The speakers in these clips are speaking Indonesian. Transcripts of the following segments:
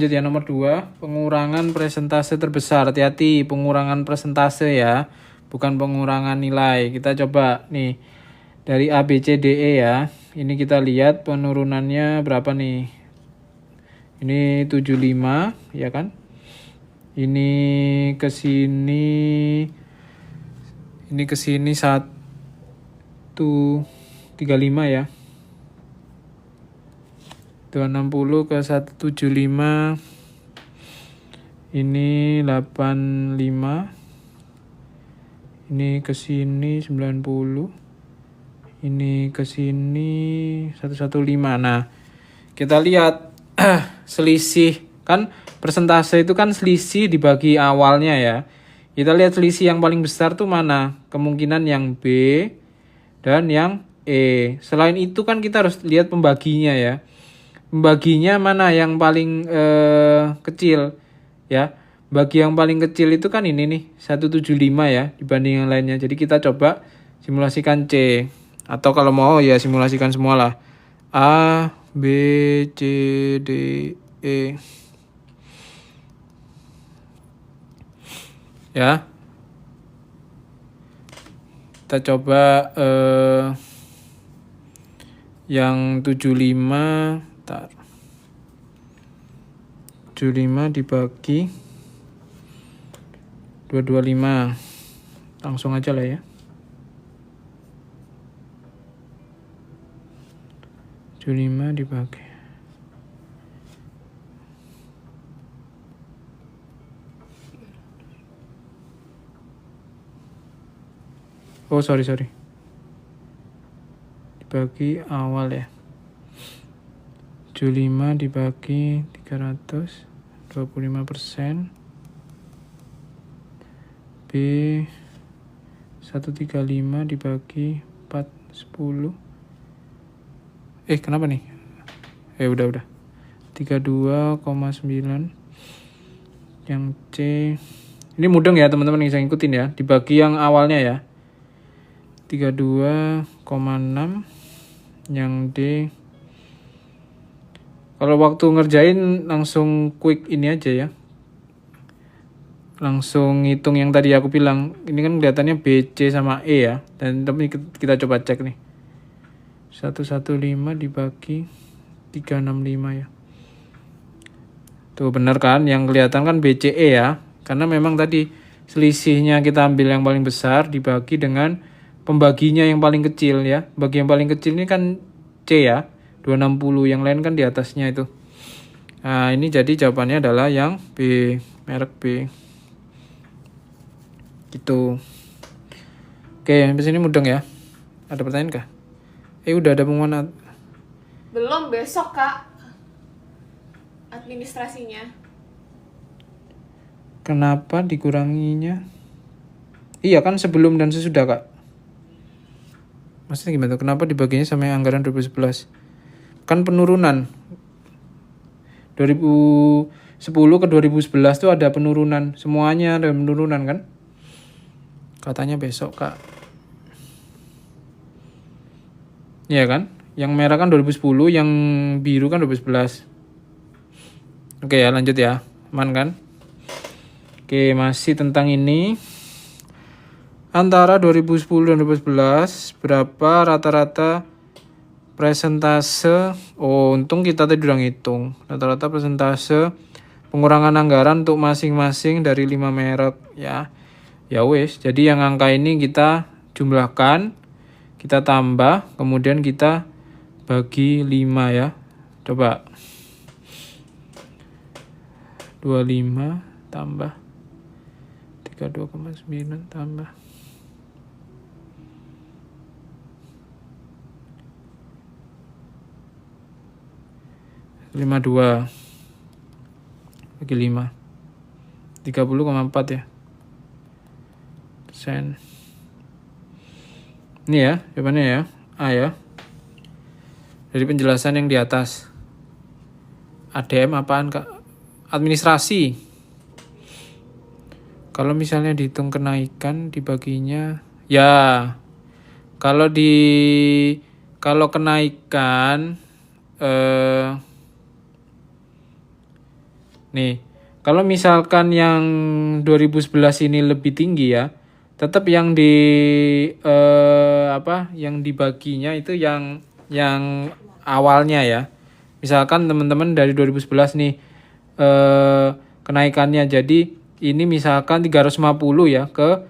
Lanjut ya, nomor 2, pengurangan persentase terbesar. Hati-hati, pengurangan persentase ya, bukan pengurangan nilai. Kita coba nih, dari A, B, C, D, E ya. Ini kita lihat penurunannya berapa nih. Ini 75 ya kan. Ini ke sini 135 ya. 260 ke 175, ini 85, ini ke sini 90, ini ke sini 115. Nah, kita lihat selisih kan, persentase itu kan selisih dibagi awalnya ya. Kita lihat selisih yang paling besar tuh mana? Kemungkinan yang B dan yang E. Selain itu kan kita harus lihat pembaginya ya. Pembaginya mana yang paling kecil ya. Bagi yang paling kecil itu kan ini nih 175 ya dibanding yang lainnya. Jadi kita coba simulasikan C, atau kalau mau ya simulasikan semua lah. A, B, C, D, E ya. Kita coba yang 75 dibagi 225. Langsung aja lah ya. 75 dibagi. Oh, sorry. Dibagi awal ya. 75 dibagi 300, 25%. B 135 dibagi 4, 10. Kenapa nih? Udah. 32,9. Yang C, ini mudeng ya teman-teman, yang saya ikutin ya. Dibagi yang awalnya ya. 32,6. Yang D, kalau waktu ngerjain langsung quick ini aja ya. Langsung ngitung yang tadi aku bilang. Ini kan kelihatannya B, C sama E ya. Dan kita coba cek nih. 115 dibagi 365 ya. Tuh benar kan? Yang kelihatan kan B, C, E ya. Karena memang tadi selisihnya kita ambil yang paling besar dibagi dengan pembaginya yang paling kecil ya. Bagi yang paling kecil ini kan C ya. 260, yang lain kan di atasnya itu. Nah, ini jadi jawabannya adalah yang B, merek B. Gitu. Oke, sampai sini mudeng ya. Ada pertanyaan kah? Udah ada pengumuman. Belum, besok Kak. Administrasinya. Kenapa dikuranginya? Iya kan sebelum dan sesudah Kak. Maksudnya gimana? Kenapa dibaginya sama anggaran 2011? Kan penurunan 2010 ke 2011 tuh ada penurunan, semuanya ada penurunan kan. Katanya besok Kak. Iya kan, yang merah kan 2010, yang biru kan 2011. Oke ya, lanjut ya, aman kan. Oke, masih tentang ini. Antara 2010 dan 2011 berapa rata-rata presentase, untung kita tadi udah ngitung. Rata-rata presentase pengurangan anggaran untuk masing-masing dari 5 merek ya. Ya wes, jadi yang angka ini kita jumlahkan, kita tambah, kemudian kita bagi 5 ya. Coba 25 tambah 32,9 tambah 52 bagi 5, 30,4 ya persen. Ini ya jawabannya ya, A ya. Dari penjelasan yang di atas. ADM apaan Kak? Administrasi. Kalau misalnya dihitung kenaikan dibaginya ya, kalau kenaikan Nih, kalau misalkan yang 2011 ini lebih tinggi ya, tetap yang di yang dibaginya itu yang awalnya ya. Misalkan teman-teman dari 2011 nih kenaikannya jadi ini misalkan 350 ya ke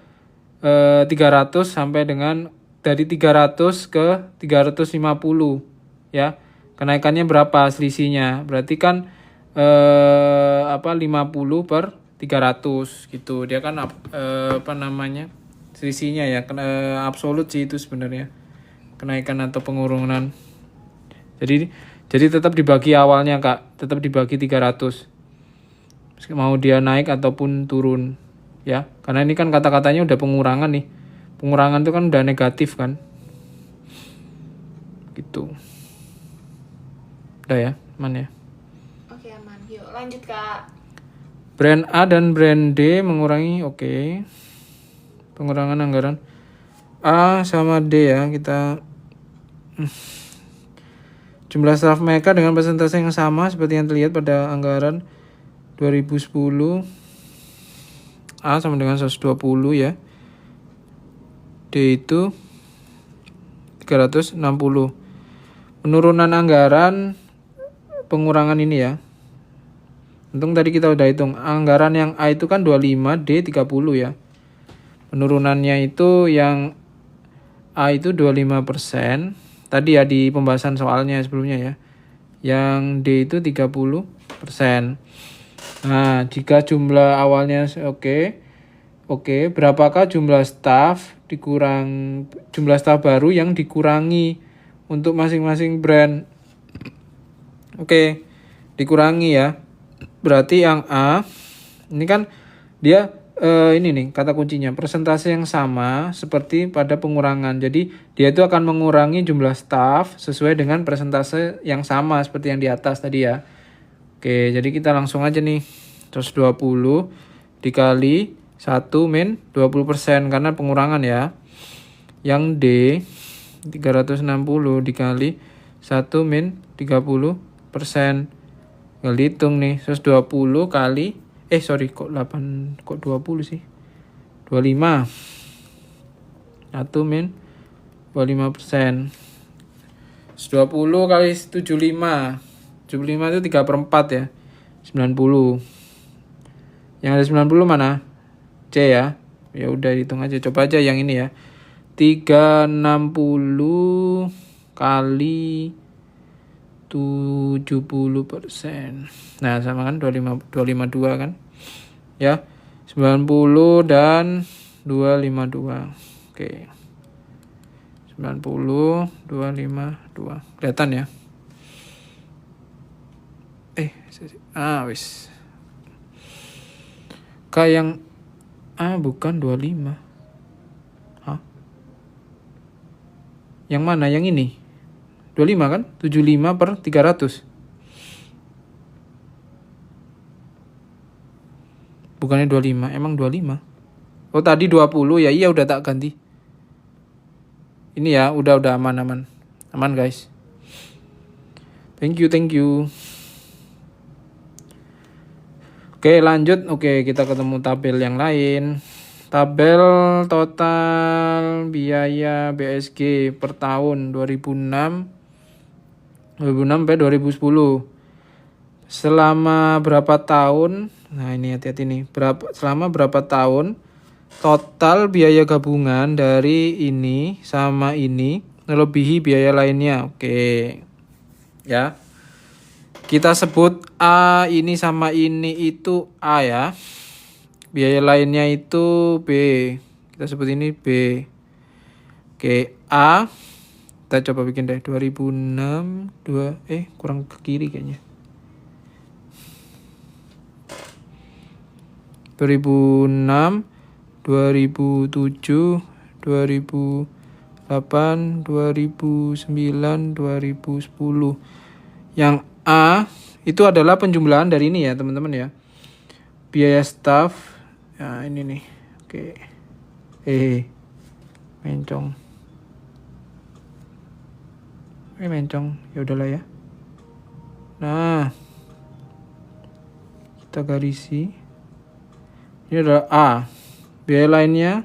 300 sampai dengan dari 300 ke 350 ya. Kenaikannya berapa selisihnya? Berarti kan 50 per 300 gitu. Dia kan selisihnya ya absolut sih itu sebenarnya. Kenaikan atau pengurangan. Jadi tetap dibagi awalnya, Kak. Tetap dibagi 300. Mau dia naik ataupun turun ya. Karena ini kan kata-katanya udah pengurangan nih. Pengurangan itu kan udah negatif kan. Gitu. Udah ya, aman ya. Oke, aman. Yuk, lanjut, Kak. Brand A dan brand D mengurangi, oke. Pengurangan anggaran A sama D ya, kita jumlah staf mereka dengan persentase yang sama seperti yang terlihat pada anggaran 2010. A sama dengan 120 ya. D itu 360. Penurunan anggaran pengurangan ini ya. Untung tadi kita udah hitung. Anggaran yang A itu kan 25, D 30 ya. Penurunannya itu yang A itu 25%. Tadi ya di pembahasan soalnya sebelumnya ya. Yang D itu 30%. Nah, jika jumlah awalnya oke, berapakah jumlah staf jumlah staf baru yang dikurangi untuk masing-masing brand? Oke, dikurangi ya. Berarti yang A ini kan dia ini nih kata kuncinya persentase yang sama seperti pada pengurangan. Jadi dia itu akan mengurangi jumlah staf sesuai dengan persentase yang sama seperti yang di atas tadi ya. Oke, jadi kita langsung aja nih 120 dikali 1 min 20% karena pengurangan ya. Yang D 360 dikali 1 min 30%. Tinggal dihitung nih 120 kali kok 20 sih 25 1 min 25%. 120 kali 75 itu 3/4 ya 90. Yang ada 90 mana? C ya. Ya udah hitung aja, coba aja yang ini ya. 360 kali 70%. Nah, sama kan 252 kan? Ya. 90 dan 252. Oke. 90 252. Kelihatan ya? Wis. Yang bukan 25. Hah? Yang mana? Yang ini? 25 kan? 75 per 300. Bukannya 25, emang 25. Oh tadi 20 ya, iya udah tak ganti. Ini ya, udah aman. Aman guys. Thank you. Oke lanjut, kita ketemu tabel yang lain. Tabel total biaya BSG per tahun 2006 sampai 2010. Selama berapa tahun? Nah ini hati-hati nih. Selama berapa tahun total biaya gabungan dari ini sama ini melebihi biaya lainnya. Oke. Ya. Kita sebut A ini sama ini itu A ya. Biaya lainnya itu B. Kita sebut ini B. Oke, A. Kita coba bikin deh 2006 kurang ke kiri kayaknya. 2006, 2007, 2008, 2009, 2010. Yang A itu adalah penjumlahan dari ini ya teman-teman ya. Biaya staff. Ya ini nih. Oke. Mencong. Ya udahlah ya. Nah. Kita garisi. Ini adalah A. Biaya lainnya.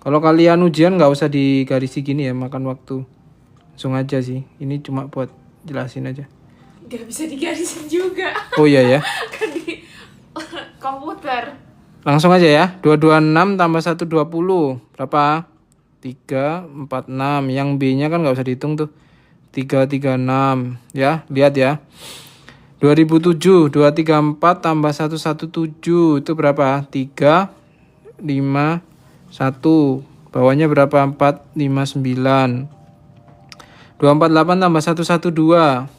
Kalau kalian ujian nggak usah digarisi gini ya, makan waktu. Langsung aja sih. Ini cuma buat jelasin aja. Gak bisa digarisin juga. Oh iya ya. Kan di komputer. Langsung aja ya. 226 tambah 120. Berapa? 346. Yang B-nya kan nggak usah dihitung tuh. 336. Ya, lihat ya. 2007, 234 tambah 117 itu berapa? 3, 5, 1. Bawahnya berapa? 4, 5, 9. 248 tambah 112.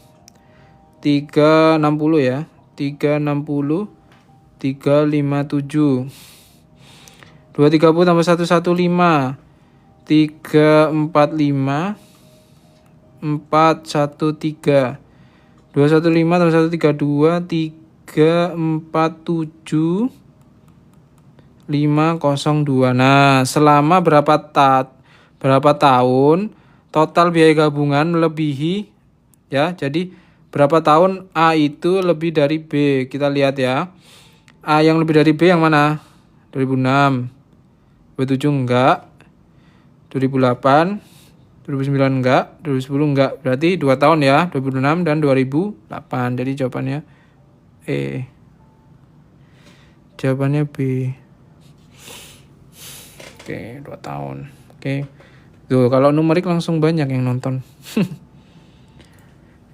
360 ya. 360, 357. 230 tambah 115. 345, 413. 215 tambah 132, 347, 502. Nah, selama berapa tahun total biaya gabungan melebihi ya. Jadi berapa tahun A itu lebih dari B? Kita lihat ya. A yang lebih dari B yang mana? 2006. 2007 enggak. 2008. 2009 enggak, 2010 enggak. Berarti 2 tahun ya, 2006 dan 2008. Jadi jawabannya E. Jawabannya B. Oke, 2 tahun. Oke. Tuh, kalau numerik langsung banyak yang nonton.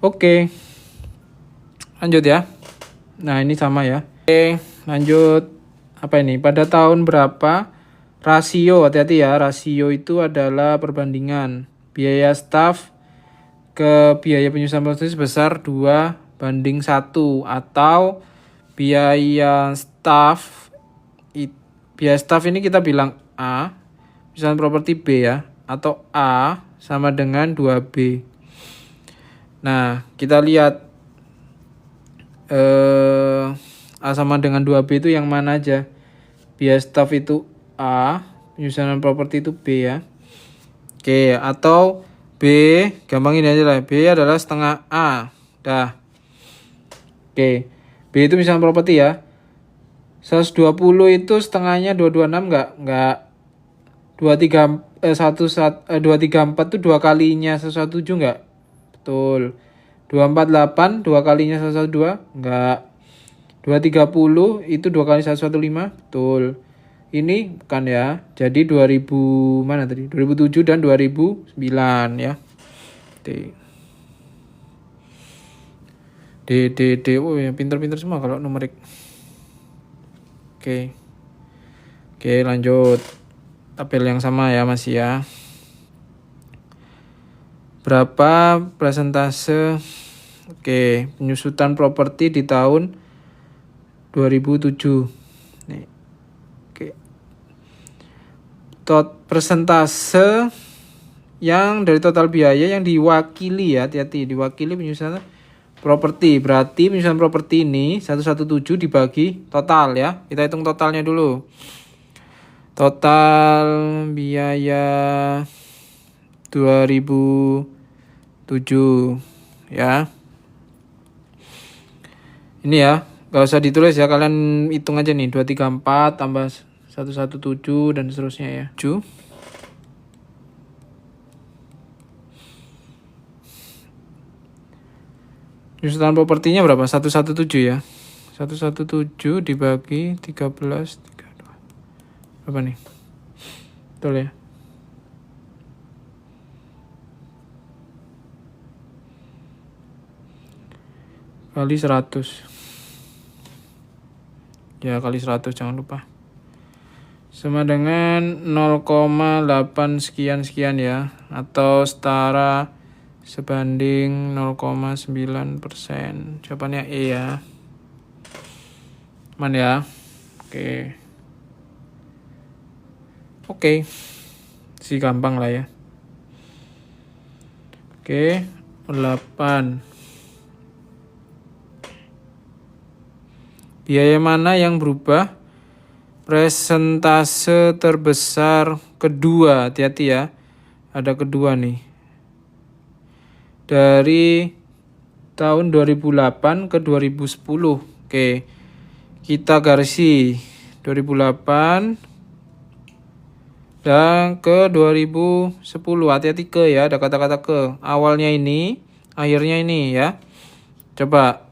Oke. Lanjut ya. Nah, ini sama ya. Oke, lanjut. Apa ini? Pada tahun berapa rasio, hati-hati ya, rasio itu adalah perbandingan biaya staf ke biaya penyusunan prosedur sebesar 2:1 atau biaya staf ini kita bilang A, penyusunan properti B ya, atau A sama dengan 2B. Nah, kita lihat A sama dengan 2B itu yang mana aja? Biaya staf itu A, penyusunan properti itu B ya. Oke, atau B, gampangin aja lah. B adalah setengah A. Dah. Oke. B itu misalnya properti ya. 120 itu setengahnya 226 enggak? 234 itu 2 kalinya 117 enggak? Betul. 248 2 kalinya 112 enggak. 230 itu 2 kali 115, betul. Ini bukan ya. Jadi 2000 mana tadi? 2007 dan 2009 ya. D. Oh ya, pinter-pinter semua kalau numerik. Oke, lanjut. Tabel yang sama ya masih ya. Berapa persentase penyusutan properti di tahun 2007? Nih. Persentase yang dari total biaya yang diwakili ya, hati-hati, diwakili penyusunan properti. Berarti penyusunan properti ini 117 dibagi total ya. Kita hitung totalnya dulu. Total biaya 2007 ya. Ini ya, gak usah ditulis ya, kalian hitung aja nih. 234 tambah 117 dan seterusnya ya. 7. Penyusutan propertinya berapa? 117 ya. 117 dibagi 13, 32. Berapa nih? Betul ya? Kali 100. Ya, kali 100 jangan lupa. Sama dengan 0,8 sekian ya, atau setara sebanding 0,9%. Jawabannya E ya. Aman ya. Oke. Si gampang lah ya. 8. Biaya mana yang berubah? Presentase terbesar kedua, hati-hati ya. Ada kedua nih. Dari tahun 2008 ke 2010. Oke. Kita garisi 2008 dan ke 2010. Hati-hati ke ya, ada kata-kata ke. Awalnya ini, akhirnya ini ya. Coba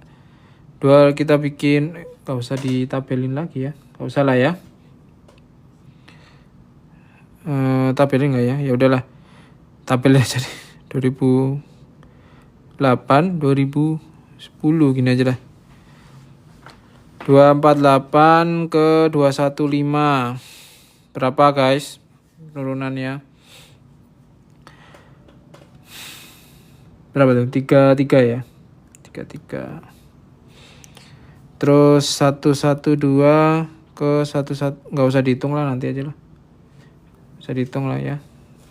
kita bikin, gak usah ditabelin lagi ya. Gak usah lah ya. Tabelin nggak ya? Ya udahlah, tabel aja deh. 2008 2010 gini aja lah. 248 ke 215 berapa guys penurunannya? Berapa tuh? 33 ya, 33. Terus 112 ke 11, nggak usah dihitung lah, nanti aja lah. Bisa dihitung lah ya.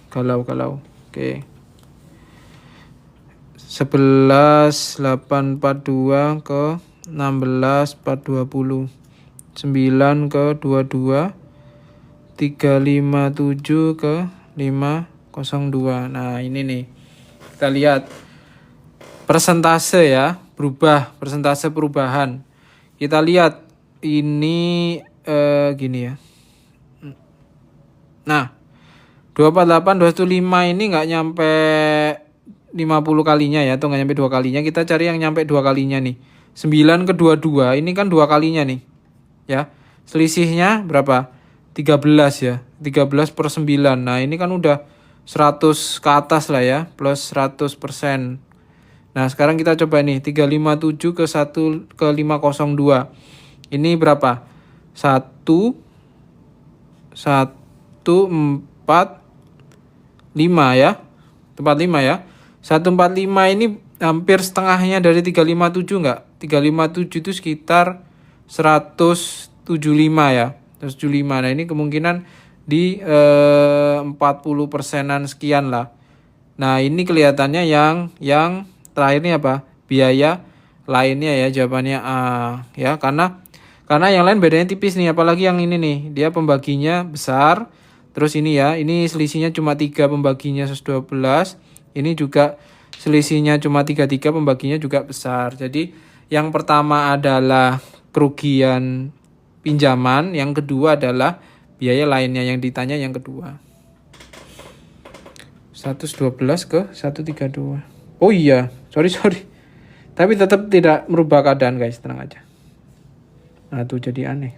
Kalau. Oke. 11.842 ke 16.420. 9 ke 22. 357 ke 502. Nah, ini nih. Kita lihat persentase ya, persentase perubahan. Kita lihat ini gini ya. Nah, 248 215 ini nggak nyampe 50 kalinya ya, atau nggak nyampe 2 kalinya. Kita cari yang nyampe 2 kalinya nih. 9 ke 22 ini kan 2 kalinya nih. Ya. Selisihnya berapa? 13 ya. 13 per 9. Nah, ini kan udah 100 ke atas lah ya, plus 100%. Nah, sekarang kita coba nih 357 ke 1 ke 502. Ini berapa? 1 4 5 ya. 45 ya. 145 ini hampir setengahnya dari 357 enggak? 357 itu sekitar 175 ya. 175. Nah, ini kemungkinan di 40%-an sekian lah. Nah, ini kelihatannya yang terakhir ini apa? Biaya lainnya ya, jawabannya A ya, karena yang lain bedanya tipis nih, apalagi yang ini nih, dia pembaginya besar. Terus ini ya, ini selisihnya cuma 3, pembaginya 112. Ini juga selisihnya cuma 33, pembaginya juga besar. Jadi yang pertama adalah kerugian pinjaman, yang kedua adalah biaya lainnya yang ditanya yang kedua. 112 ke 132. Oh iya, sorry. Tapi tetap tidak merubah keadaan guys, tenang aja. Nah tuh jadi aneh.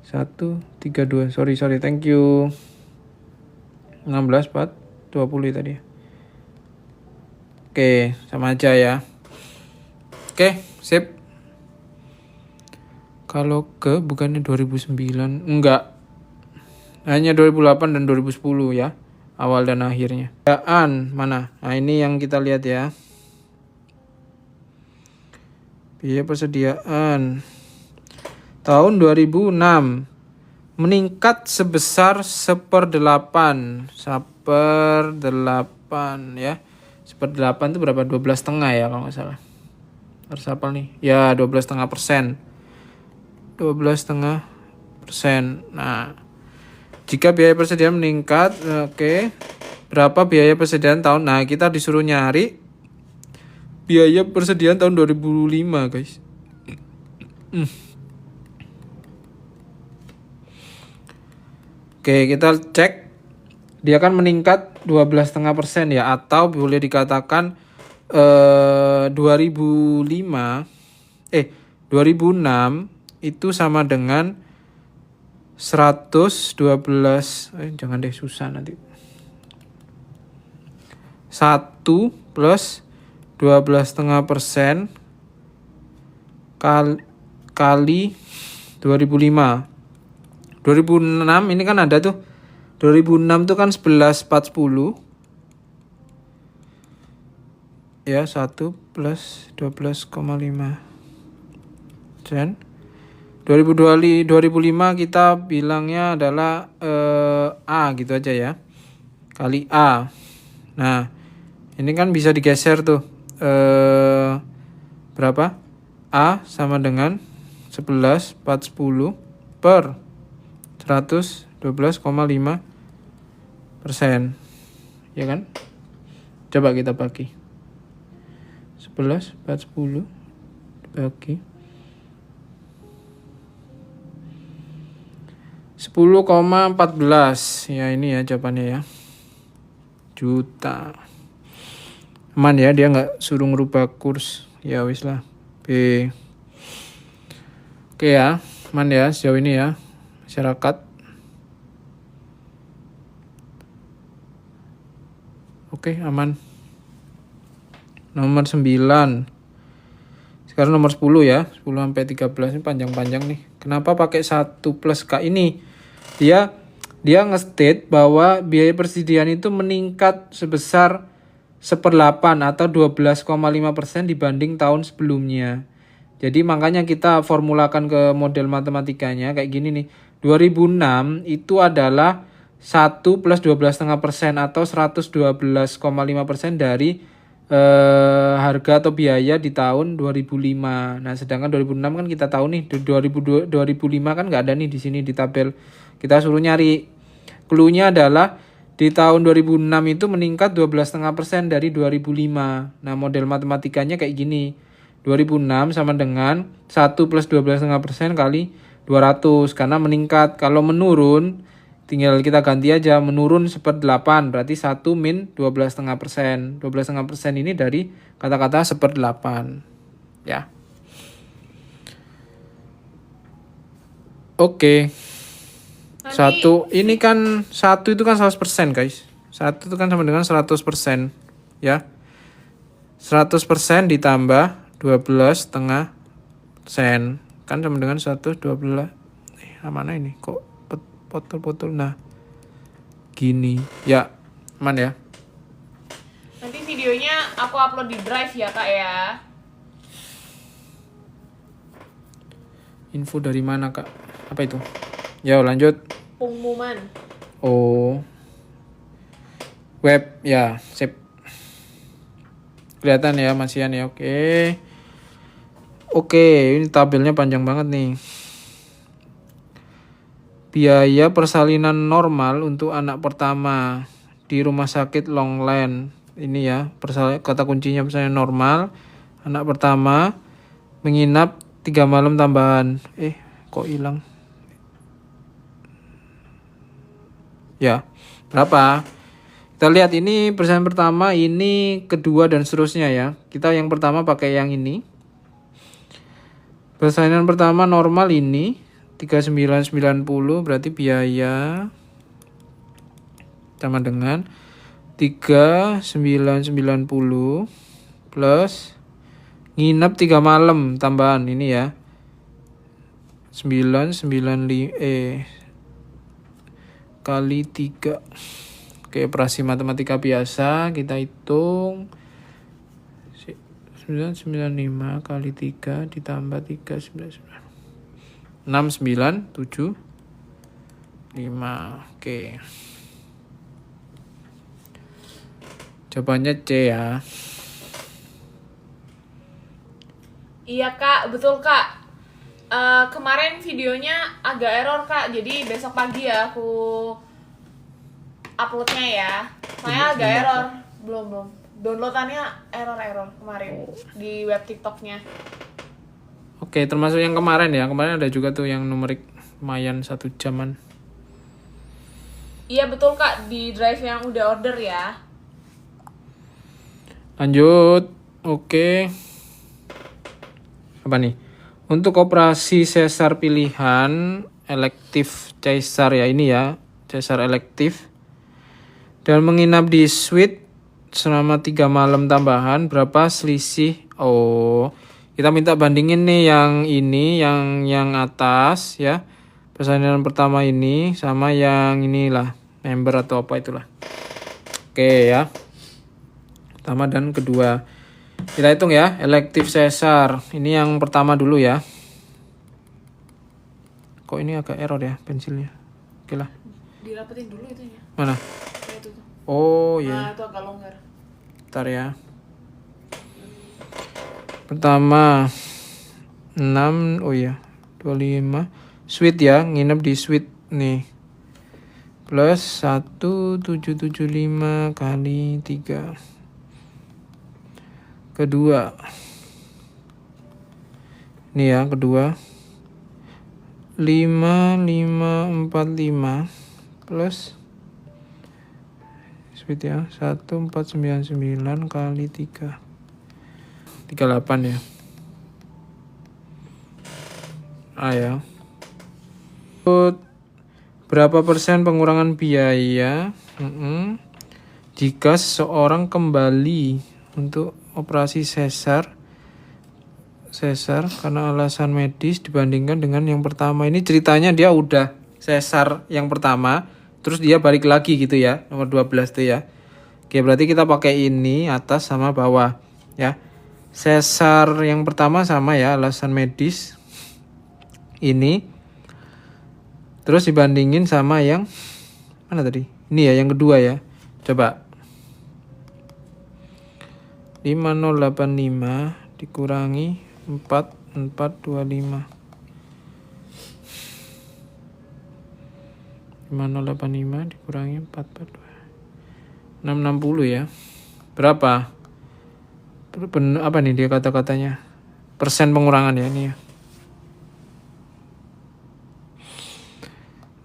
132, sorry, thank you. 16 20 tadi. Oke, sama aja ya. Oke, sip. Kalau ke bukannya 2009, enggak. Hanya 2008 dan 2010 ya. Awal dan akhirnya. Biayaan mana? Nah, ini yang kita lihat ya. Biaya persediaan tahun 2006 meningkat sebesar 1/8 ya. 1/8 itu berapa? 12,5 ya kalau nggak salah. Harus hafal nih. Ya 12,5%. 12,5%. Nah, jika biaya persediaan meningkat, oke. Berapa biaya persediaan tahun? Nah, kita disuruh nyari biaya persediaan tahun 2005, guys. Oke, kita cek. Dia kan meningkat 12,5% ya, atau boleh dikatakan 2006 itu sama dengan 112, jangan deh, susah nanti. 1 plus 12,5% kali 2005. 2006 ini kan ada tuh. 2006 tuh kan 11,410. Ya, 1 plus 12,5%. 2005 kita bilangnya adalah A gitu aja ya. Kali A. Nah, ini kan bisa digeser tuh. Berapa? A sama dengan 11,410 per 112,5%. Ya kan? Coba kita bagi. 14, 4, 10 dibagi 10,14. Ya ini ya jawabannya ya. Juta. Aman ya, dia nggak suruh ngerubah kurs. Ya wis lah. B. Oke ya, aman ya sejauh ini ya masyarakat. Oke, aman. Nomor 9. Sekarang nomor 10 ya. 10 sampai 13 ini panjang-panjang nih. Kenapa pakai 1 plus K ini? Dia nge-state bahwa biaya persediaan itu meningkat sebesar 1/8 atau 12,5% dibanding tahun sebelumnya. Jadi makanya kita formulakan ke model matematikanya kayak gini nih. 2006 itu adalah 1 plus 12,5% atau 112,5% dari harga atau biaya di tahun 2005. Nah, sedangkan 2006 kan kita tahu nih 2005 kan nggak ada nih di sini di tabel. Kita suruh nyari. Clue-nya adalah di tahun 2006 itu meningkat 12,5% dari 2005. Nah, model matematikanya kayak gini. 2006 sama dengan 1 plus 12,5% kali 200 karena meningkat. Kalau menurun tinggal kita ganti aja, menurun 1/8 berarti 1 min 12,5%. 12,5% ini dari kata-kata 1/8 ya. Oke. Satu ini kan 1 itu kan 100% guys. 1 itu kan sama dengan 100% ya. 100% ditambah 12,5% kan sama dengan 112. Mana ini kok potol-potol. Nah gini ya, aman ya. Nanti videonya aku upload di Drive ya kak ya. Info dari mana kak? Apa itu? Ya lanjut. Pengumuman. Oh, web ya, sip. Kelihatan ya masihan ya. Oke, ini tabelnya panjang banget nih. Biaya persalinan normal untuk anak pertama di rumah sakit Longland. Ini ya, kata kuncinya persalinan normal. Anak pertama menginap 3 malam tambahan. Kok hilang? Ya, berapa? Kita lihat ini persalinan pertama, ini kedua dan seterusnya ya. Kita yang pertama pakai yang ini. Persalinan pertama normal ini 3990 berarti biaya sama dengan 3990 plus nginep 3 malam tambahan ini ya 995 kali 3. Oke, operasi matematika biasa kita hitung 995 kali 3 ditambah 399 6975. Oke. Jawabannya C ya. Iya kak, betul kak. Kemarin videonya agak error kak, jadi besok pagi ya aku uploadnya ya. Soalnya agak error, belum. Downloadannya error kemarin di web TikToknya. Oke, termasuk yang kemarin ya. Kemarin ada juga tuh yang numerik lumayan 1 jaman. Iya betul kak, di Drive yang udah order ya. Lanjut. Oke. Apa nih? Untuk operasi sesar pilihan elektif caesar ya ini ya. Caesar elektif. Dan menginap di suite selama 3 malam tambahan berapa selisih? Kita minta bandingin nih yang ini, yang atas ya. Persalinan pertama ini sama yang inilah, member atau apa itulah. Oke ya. Pertama dan kedua. Kita hitung ya, elektif sesar. Ini yang pertama dulu ya. Kok ini agak error ya pensilnya. Oke lah. Dirapetin dulu itu ya. Mana? Nah, itu tuh. Oh iya. Nah, itu agak longgar. Bentar ya. Pertama 6, 25 suite ya, nginep di suite nih. Plus 1775 kali 3 kedua. Ini ya kedua. 5545 plus speed ya 1499 kali 3 38 ya. Ya. Berapa persen pengurangan biaya jika seseorang kembali untuk operasi sesar karena alasan medis dibandingkan dengan yang pertama. Ini ceritanya dia udah sesar yang pertama terus dia balik lagi gitu ya, nomor 12 tuh ya. Oke, berarti kita pakai ini atas sama bawah ya. Sesar yang pertama sama ya, alasan medis ini, terus dibandingin sama yang mana tadi? Ini ya yang kedua ya. Coba 5085 dikurangi 4425. 5085 dikurangi 442 660 ya. Berapa? Apa nih dia kata-katanya? Persen pengurangan ya ini ya.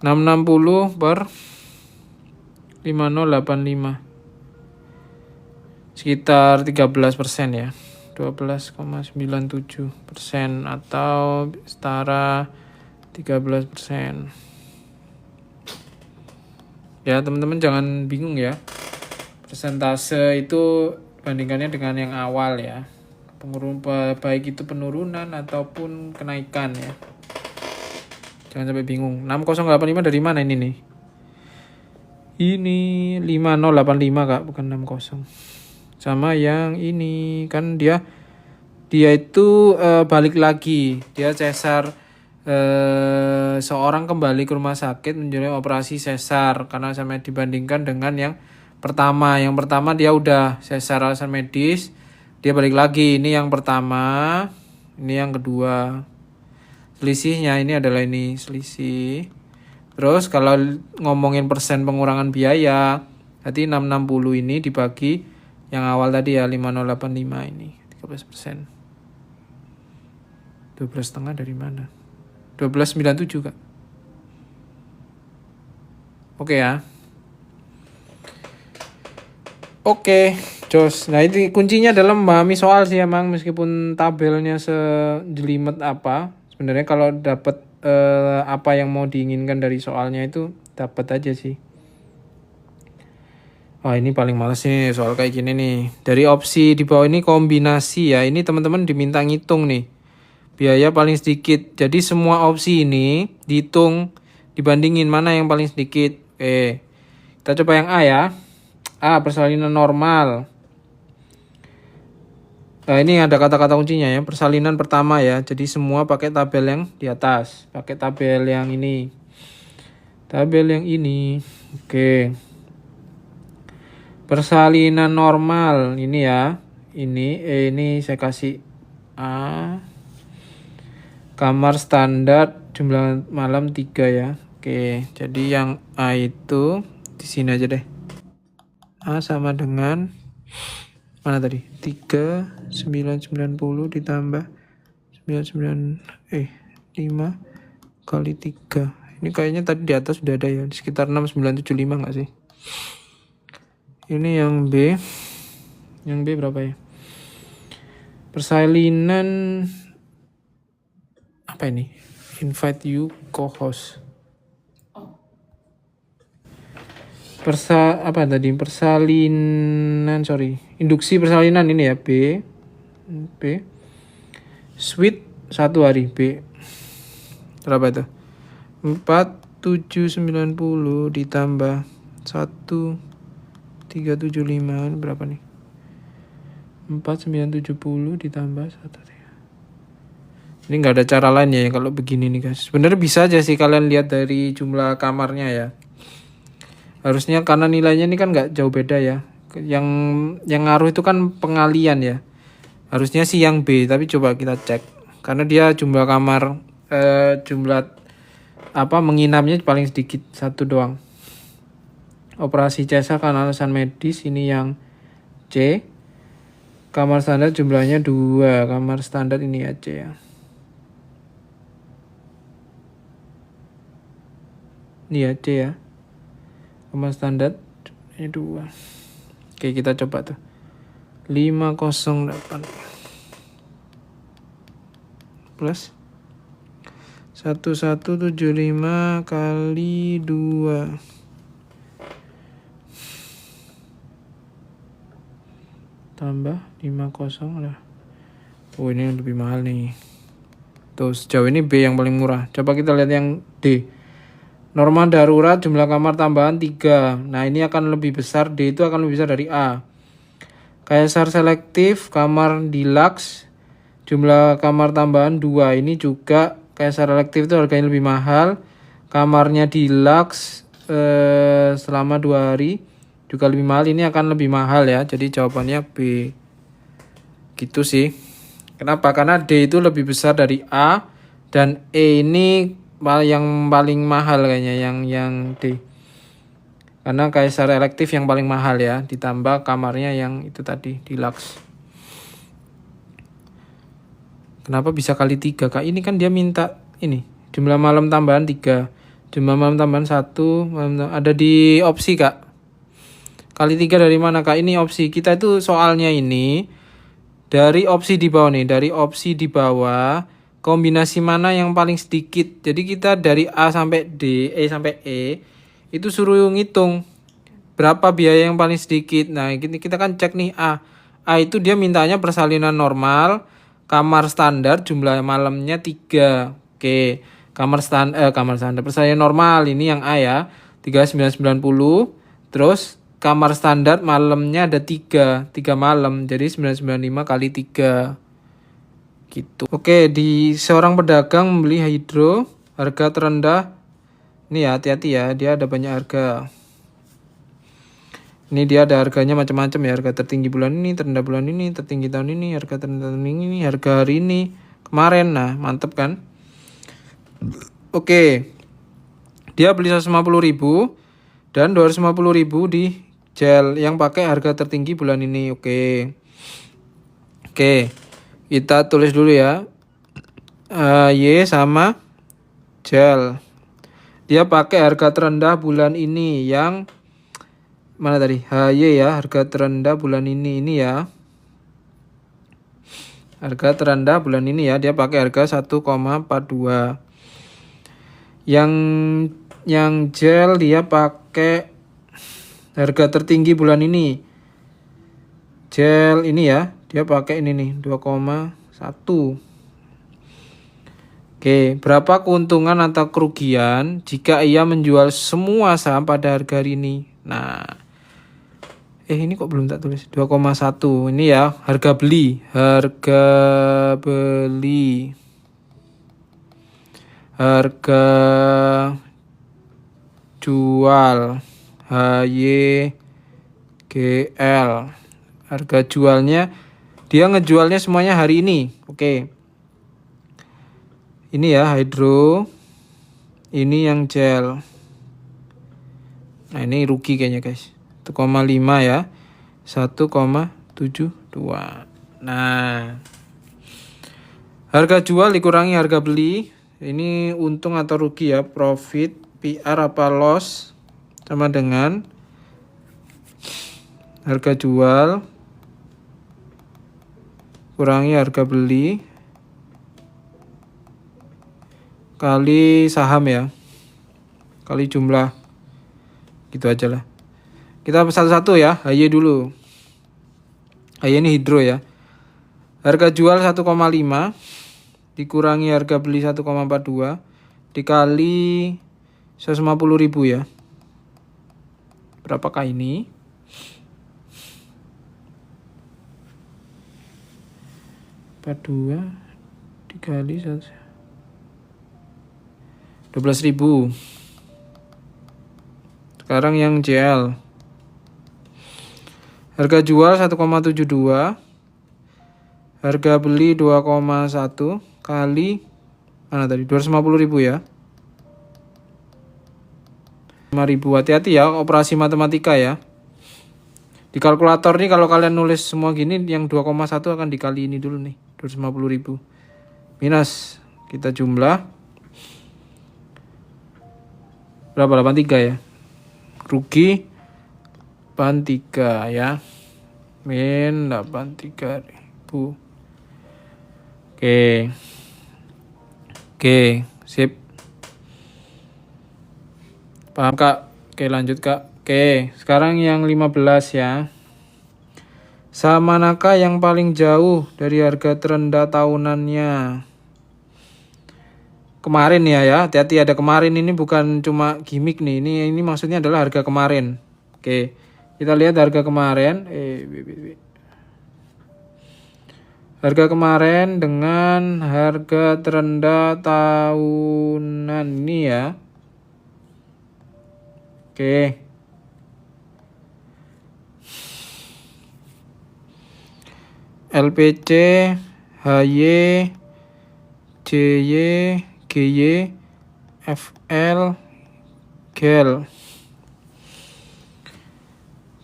660 per 5085 sekitar 13% ya. 12,97% atau setara 13%. Ya teman-teman jangan bingung ya. Persentase itu bandingkannya dengan yang awal ya. Baik itu penurunan ataupun kenaikan ya. Jangan sampai bingung. 6085 dari mana ini nih? Ini 5085 Kak, bukan 60. Sama yang ini kan dia itu balik lagi. Dia sesar seorang kembali ke rumah sakit menjalani operasi sesar karena sampai dibandingkan dengan yang pertama. Yang pertama dia udah sesar alasan medis, dia balik lagi. Ini yang pertama, ini yang kedua. Selisihnya ini adalah ini selisih. Terus kalau ngomongin persen pengurangan biaya, berarti 660 ini dibagi yang awal tadi ya 5085 ini 13%. 12,5 dari mana? 12,97 Kak. Oke ya. Oke, Jos. Nah itu kuncinya adalah memahami soal sih emang, meskipun tabelnya sejelimet apa. Sebenarnya kalau dapat apa yang mau diinginkan dari soalnya itu dapat aja sih. Wah ini paling males nih soal kayak gini nih. Dari opsi di bawah ini kombinasi ya. Ini teman-teman diminta ngitung nih. Biaya paling sedikit. Jadi semua opsi ini dihitung, dibandingin mana yang paling sedikit. Oke. Kita coba yang A ya. A, persalinan normal. Nah ini ada kata-kata kuncinya ya. Persalinan pertama ya. Jadi semua pakai tabel yang di atas. Pakai tabel yang ini. Tabel yang ini. Oke. Persalinan normal ini ya. Ini saya kasih A. Kamar standar jumlah malam 3 ya. Oke, jadi yang A itu di sini aja deh. A sama dengan mana tadi? 3990 ditambah 5 kali 3. Ini kayaknya tadi di atas sudah ada ya, di sekitar 6975 enggak sih? Ini yang B. Yang B berapa ya? Persalinan apa ini? Invite you co-host. Induksi persalinan ini ya, B. Sweet 1 hari B. Berapa itu? 4790 ditambah 1375 berapa nih? 4970 ditambah 1. Ini nggak ada cara lain ya kalau begini nih guys. Sebenarnya bisa aja sih kalian lihat dari jumlah kamarnya ya. Harusnya karena nilainya ini kan nggak jauh beda ya. Yang ngaruh itu kan pengalian ya. Harusnya sih yang B, tapi coba kita cek. Karena dia jumlah kamar jumlah menginapnya paling sedikit, 1 doang. Operasi cesar karena alasan medis ini yang C. Kamar standar jumlahnya 2. Kamar standar ini aja ya. Ini aja ya. Kamar standar jumlahnya 2. Oke, kita coba tuh. 508 plus 1175 kali 2 tambah 50 lah. Oh, ini lebih mahal nih. Tuh, sejauh ini B yang paling murah. Coba kita lihat yang D. Norma darurat jumlah kamar tambahan 3. Nah, ini akan lebih besar. D itu akan lebih besar dari A. Kaisar selektif kamar deluxe jumlah kamar tambahan 2. Ini juga kaisar selektif itu harganya lebih mahal. Kamarnya deluxe selama 2 hari juga lebih mahal. Ini akan lebih mahal ya. Jadi jawabannya B. Gitu sih. Kenapa? Karena D itu lebih besar dari A dan E ini yang paling mahal kayaknya yang D. Karena kaisar elektif yang paling mahal ya, ditambah kamarnya yang itu tadi deluxe. Kenapa bisa kali 3, Kak? Ini kan dia minta ini, jumlah malam tambahan 3. Jumlah malam tambahan 1, ada di opsi, Kak. Kali 3 dari mana, Kak? Ini opsi. Kita itu soalnya ini dari opsi di bawah nih, dari opsi di bawah, kombinasi mana yang paling sedikit. Jadi kita dari A sampai D, E sampai E, itu suruh ngitung berapa biaya yang paling sedikit. Nah, kita kan cek nih A. A itu dia mintanya persalinan normal, kamar standar jumlah malamnya 3. Oke, kamar standar persalinan normal ini yang A ya, 3990. Terus kamar standar malamnya ada 3 malam, jadi 995 kali 3 gitu. Oke, di seorang pedagang membeli hidro, harga terendah. Ini ya, hati-hati ya, dia ada banyak harga. Ini dia ada harganya macam-macam ya, harga tertinggi bulan ini, terendah bulan ini, tertinggi tahun ini, harga terendah tahun ini, harga hari ini, kemarin. Nah, mantep kan? Oke. Dia beli 150.000 dan 250.000 di gel yang pakai harga tertinggi bulan ini. Oke. Kita tulis dulu ya. Y sama gel. Dia pakai harga terendah bulan ini yang mana tadi? HY ya, harga terendah bulan ini ya. Harga terendah bulan ini ya, dia pakai harga 1,42. Yang gel dia pakai harga tertinggi bulan ini. Gel ini ya, dia pakai ini nih 2,1. Oke, berapa keuntungan atau kerugian jika ia menjual semua saham pada harga hari ini? Nah, ini kok belum tak tulis 2,1. Ini ya, harga beli. Harga jual. HYGL. Harga jualnya, dia ngejualnya semuanya hari ini. Oke. Ini ya hidro. Ini yang gel. Nah, ini rugi kayaknya, guys. 1,5 ya. 1,72. Nah, harga jual dikurangi harga beli. Ini untung atau rugi ya, profit, PR apa loss, sama dengan harga jual kurangi harga beli kali saham ya, kali jumlah. Gitu aja lah. Kita satu-satu ya, HY dulu. HY ini hidro ya. Harga jual 1,5 dikurangi harga beli 1,42 dikali 150.000 ya. Berapakah ini? Dikali 12.000. Sekarang yang JL. Harga jual 1,72. Harga beli 2,1 kali mana tadi? 250.000 ya. 5.000. Hati-hati ya, operasi matematika ya. Di kalkulator nih kalau kalian nulis semua gini, yang 2,1 akan dikali ini dulu nih, 250.000. Minus, kita jumlah. Berapa? 83 ya. Rugi 83 ya. Min 83.000. Oke. Oke, sip. Paham Kak? Oke, lanjut Kak. Oke, sekarang yang 15 ya. Saham manakah yang paling jauh dari harga terendah tahunannya? Kemarin ya, hati-hati ada kemarin, ini bukan cuma gimmick nih. Ini maksudnya adalah harga kemarin. Oke. Kita lihat harga kemarin. Harga kemarin dengan harga terendah tahunan ini ya. Oke. LPC, HY, CY, GY, FL, GEL.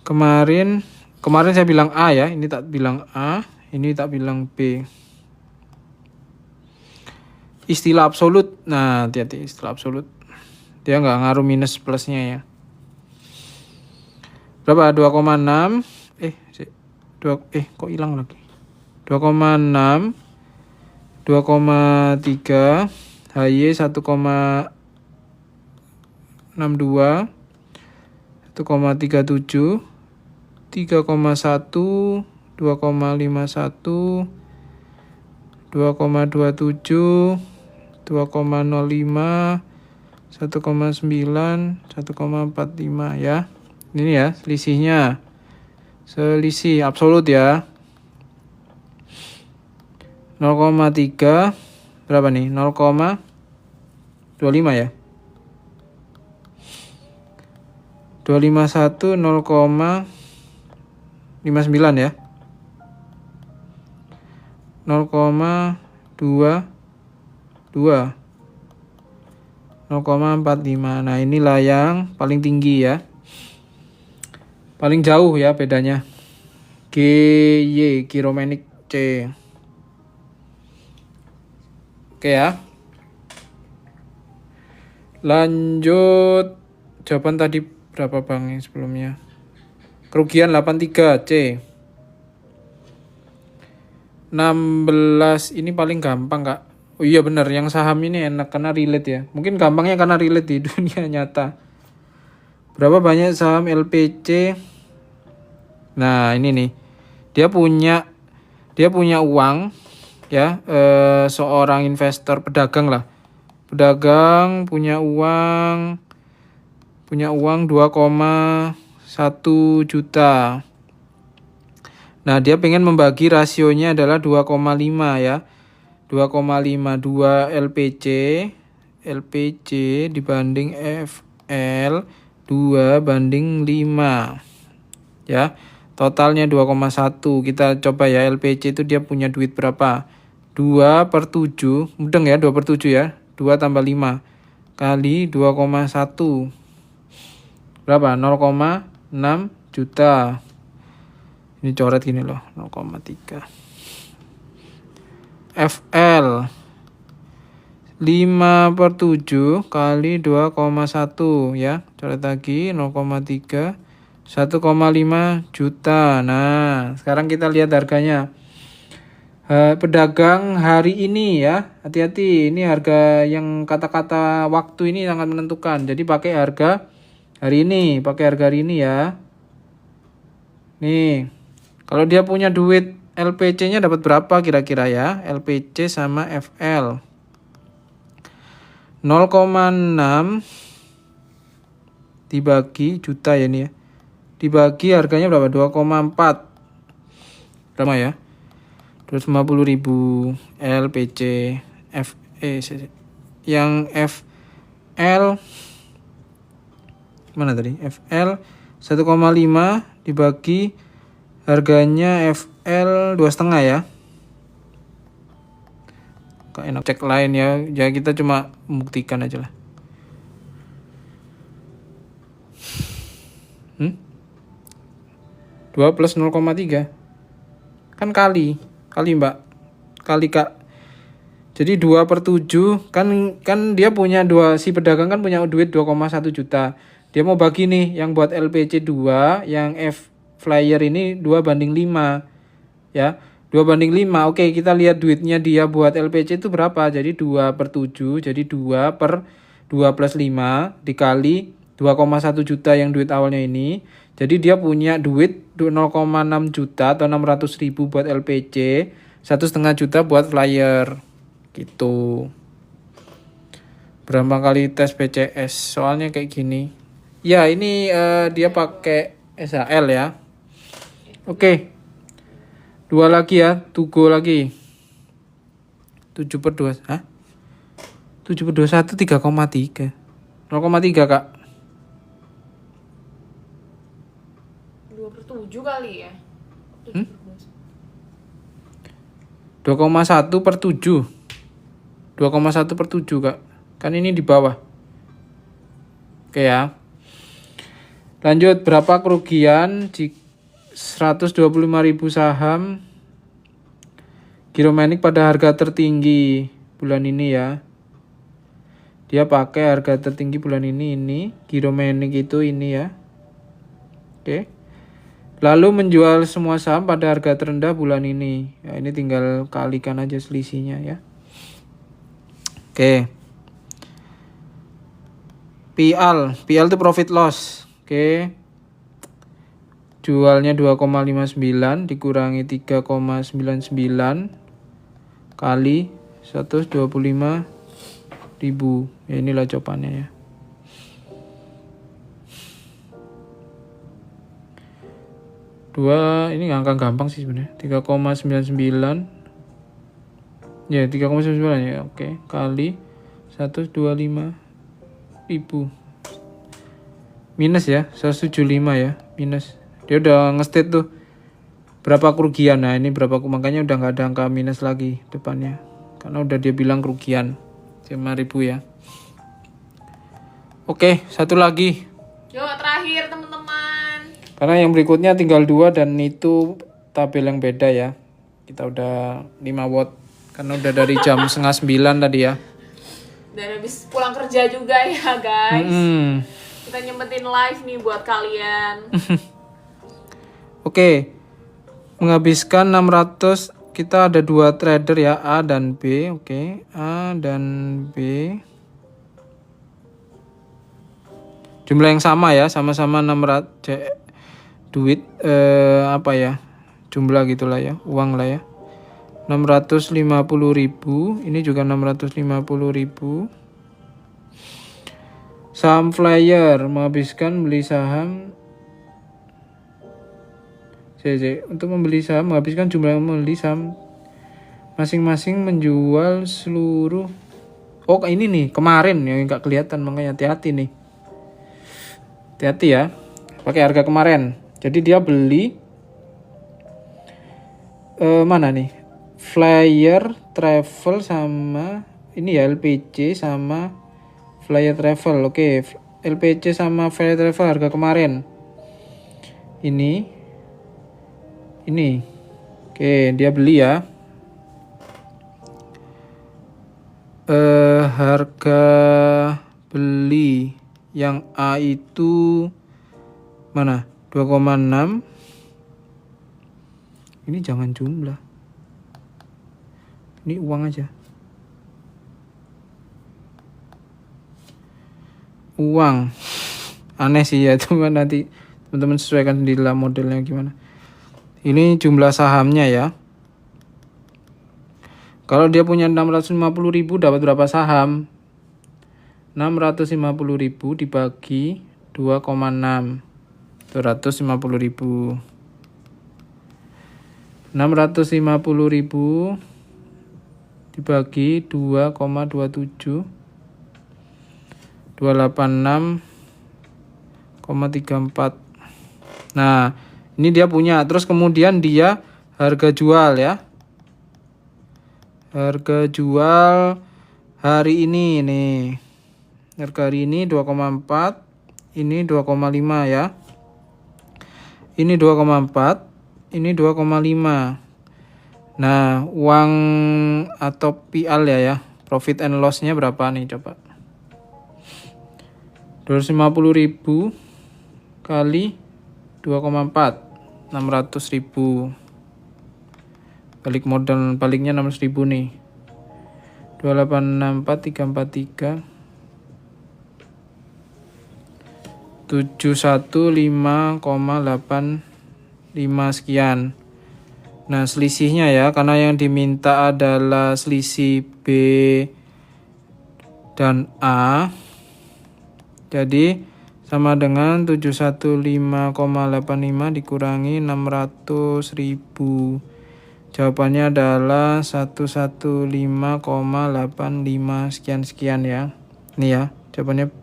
Kemarin saya bilang A ya, ini tak bilang A, ini tak bilang B. Istilah absolut, nah hati-hati istilah absolut. Dia nggak ngaruh minus plusnya ya. Berapa? 2,6. Kok hilang lagi? 2,6, 2,3, HY 1,62, 1,37, 3,1, 2,51, 2,27, 2,05, 1,9, 1,45 ya. Ini ya selisihnya. Selisih absolut ya. 0,3 berapa nih? 0,25 ya. 251 0,59 ya. 0,22 0,45. Nah, inilah yang paling tinggi ya. Paling jauh ya bedanya. GY, Giromenik C. Oke ya. Lanjut. Jawaban tadi berapa Bang yang sebelumnya? Kerugian 83 C. 16 ini paling gampang Kak. Oh iya benar, yang saham ini enak karena relate ya. Mungkin gampangnya karena relate di dunia nyata. Berapa banyak saham LPC? Nah, ini nih. Dia punya uang ya, seorang investor pedagang lah. Pedagang punya uang 2,1 juta. Nah, dia pengen membagi rasionya adalah 2,5 ya. 2,5 LPC dibanding FL 2 banding 5. Ya. Totalnya 2,1. Kita coba ya, LPC itu dia punya duit berapa? 2/7. Mudeng ya, 2/7 ya. 2 tambah 5 kali 2,1. Berapa? 0,6 juta. Ini coret gini loh, 0,3. FL 5/7 kali 2,1 ya. Coret lagi 0,3, 1,5 juta. Nah, sekarang kita lihat harganya. Pedagang hari ini ya. Hati-hati, ini harga yang kata-kata waktu ini sangat menentukan. Jadi pakai harga hari ini, ya. Nih. Kalau dia punya duit LPC-nya dapat berapa kira-kira ya? LPC sama FL. 0,6 dibagi juta ya ini ya. Dibagi harganya berapa? 2,4. Berapa ya? 250.000 LPC yang FL mana tadi? FL 1,5 dibagi harganya FL 2,5 ya. Kok enak cek lain ya. Ya kita cuma membuktikan aja lah. 2 plus 0,3. Kan kali Mbak. Kali Kak. Jadi 2 per 7 kan dia punya si pedagang kan punya duit 2,1 juta. Dia mau bagi nih yang buat LPC 2, yang F flyer ini 2:5 ya. 2:5. Oke, kita lihat duitnya dia buat LPC itu berapa. Jadi 2 per 7, jadi 2 per 2 plus 5 dikali 2,1 juta yang duit awalnya ini. Jadi dia punya duit 0,6 juta atau 600 ribu buat LPC, 1,5 juta buat flyer. Gitu. Berapa kali tes PCS? Soalnya kayak gini. Ya, ini dia pakai SHL ya. Oke. 2 lagi ya, Tugo lagi. 7 per 2. Hah? 7 per 21 3,3. 0,3 Kak. 2 per 7 kali ya. 2,1 per 7. 2,1 per 7 Kak. Kan ini di bawah. Oke ya. Lanjut, berapa kerugian 125.000 saham Giromanik pada harga tertinggi bulan ini ya. Dia pakai harga tertinggi bulan ini Giromanik itu ini ya. Oke. Lalu menjual semua saham pada harga terendah bulan ini. Ya, ini tinggal kalikan aja selisihnya ya. Oke. PL itu profit loss. Oke. Jualnya 2,59 dikurangi 3,99 kali 125.000. Ya, inilah jawabannya ya. Ini angka gampang sih sebenarnya. 3,99. Ya, 3,99 ya. Oke, kali 125.000. Minus ya, 175 ya, minus. Dia udah nge-state tuh berapa kerugian. Nah, ini berapa, makanya udah nggak ada angka minus lagi depannya. Karena udah dia bilang kerugian 5.000 ya. Oke, satu lagi. Yuk, terakhir teman-teman. Karena yang berikutnya tinggal 2 dan itu tabel yang beda ya. Kita udah 5 watt. Karena udah dari jam 8:30 tadi ya. Dan habis pulang kerja juga ya guys. Kita nyempetin live nih buat kalian. Oke. Menghabiskan 600. Kita ada 2 trader ya, A dan B. Oke, A dan B. Jumlah yang sama ya, sama-sama 600 duit apa ya? Jumlah gitulah ya, uang lah ya. 650.000, ini juga 650.000. Saham flyer menghabiskan beli saham. Untuk membeli saham menghabiskan jumlah yang membeli saham masing-masing menjual seluruh. Oh, ini nih kemarin yang nggak kelihatan, makanya hati-hati nih. Hati-hati ya. Pakai harga kemarin. Jadi dia beli mana nih? Flyer travel sama ini ya, LPC sama flyer travel. Oke, LPC sama flyer travel harga kemarin. Ini. Oke, dia beli ya. Harga beli yang A itu mana? 2,6. Ini jangan jumlah. Ini uang aja. Uang. Aneh sih ya, cuma nanti teman-teman sesuaikan sendiri lah modelnya gimana. Ini jumlah sahamnya ya. Kalau dia punya 650.000 dapat berapa saham? 650.000 dibagi 2,6. 250.000. 650.000 dibagi 2,27. 286,34. Nah, ini dia punya. Terus kemudian dia harga jual ya. Harga jual hari ini nih. Harga hari ini 2,4. Ini 2,5 ya. ini 2,4, ini 2,5. Nah, uang atau PL ya, profit and loss-nya berapa nih coba? 250.000 kali 2,4, 600.000. Balik modal, baliknya 600.000 nih. 2864343 715,85 sekian. Nah, selisihnya ya, karena yang diminta adalah selisih B dan A. Jadi sama dengan 715,85 dikurangi 600.000. Jawabannya adalah 115,85 sekian-sekian ya. Ini ya, jawabannya B.